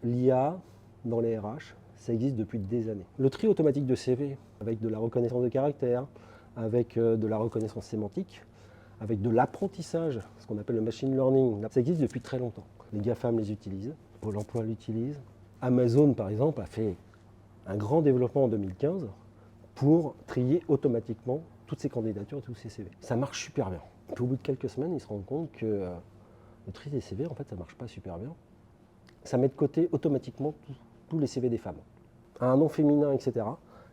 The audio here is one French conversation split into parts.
L'IA dans les RH, ça existe depuis des années. Le tri automatique de CV, avec de la reconnaissance de caractère, avec de la reconnaissance sémantique, avec de l'apprentissage, ce qu'on appelle le machine learning, ça existe depuis très longtemps. Les GAFAM les utilisent, Pôle emploi l'utilise. Amazon, par exemple, a fait un grand développement en 2015 pour trier automatiquement toutes ces candidatures et tous ces CV. Ça marche super bien. Puis au bout de quelques semaines, ils se rendent compte que le tri des CV, en fait, ça ne marche pas super bien. Ça met de côté automatiquement tous les CV des femmes. Un nom féminin, etc.,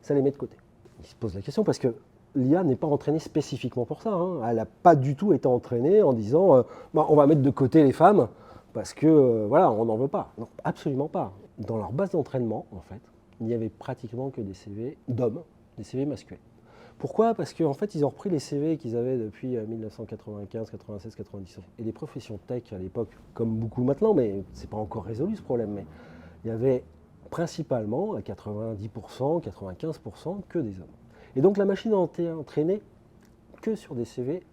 ça les met de côté. Ils se posent la question parce que l'IA n'est pas entraînée spécifiquement pour ça. Hein. Elle n'a pas du tout été entraînée en disant on va mettre de côté les femmes parce que voilà, on n'en veut pas. Non, absolument pas. Dans leur base d'entraînement, en fait, il n'y avait pratiquement que des CV d'hommes, des CV masculins. Pourquoi? Parce qu'en fait, ils ont repris les CV qu'ils avaient depuis 1995, 96, 97. Et les professions tech à l'époque, comme beaucoup maintenant, mais ce n'est pas encore résolu ce problème, mais il y avait principalement à 90%, 95% que des hommes. Et donc la machine n'a été entraînée que sur des CV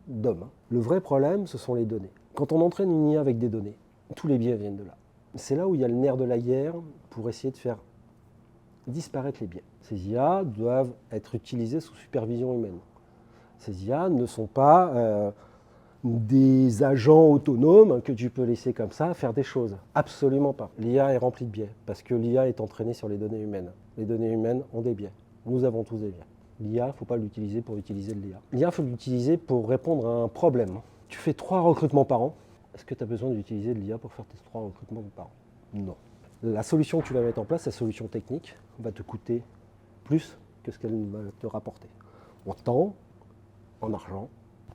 d'hommes. Le vrai problème, ce sont les données. Quand on entraîne une IA avec des données, tous les biais viennent de là. C'est là où il y a le nerf de la guerre pour essayer de faire disparaître les biais. Ces IA doivent être utilisées sous supervision humaine. Ces IA ne sont pas des agents autonomes que tu peux laisser comme ça faire des choses. Absolument pas. L'IA est remplie de biais parce que l'IA est entraînée sur les données humaines. Les données humaines ont des biais. Nous avons tous des biais. L'IA, il ne faut pas l'utiliser pour utiliser de l'IA. L'IA, il faut l'utiliser pour répondre à un problème. Tu fais 3 recrutements par an. Est-ce que tu as besoin d'utiliser de l'IA pour faire tes 3 recrutements par an? Non. La solution que tu vas mettre en place, la solution technique, va te coûter plus que ce qu'elle va te rapporter. En temps, en argent,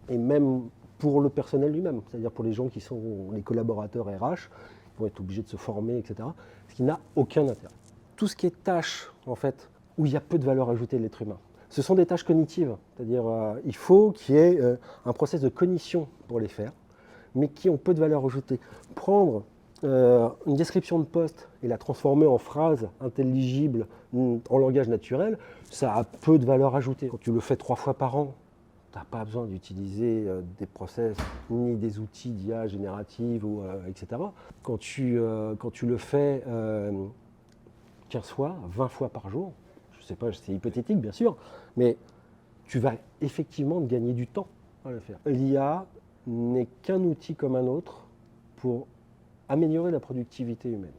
et même pour le personnel lui-même, c'est-à-dire pour les gens qui sont les collaborateurs RH, ils vont être obligés de se former, etc., ce qui n'a aucun intérêt. Tout ce qui est tâches, en fait, où il y a peu de valeur ajoutée de l'être humain, ce sont des tâches cognitives, c'est-à-dire il faut qu'il y ait un process de cognition pour les faire, mais qui ont peu de valeur ajoutée. Prendre une description de poste et la transformer en phrase intelligible en langage naturel, ça a peu de valeur ajoutée. Quand tu le fais 3 fois par an, tu n'as pas besoin d'utiliser des process ni des outils d'IA générative, etc. Quand tu le fais 15 fois, 20 fois par jour, je ne sais pas, c'est hypothétique bien sûr, mais tu vas effectivement gagner du temps à le faire. L'IA n'est qu'un outil comme un autre pour améliorer la productivité humaine.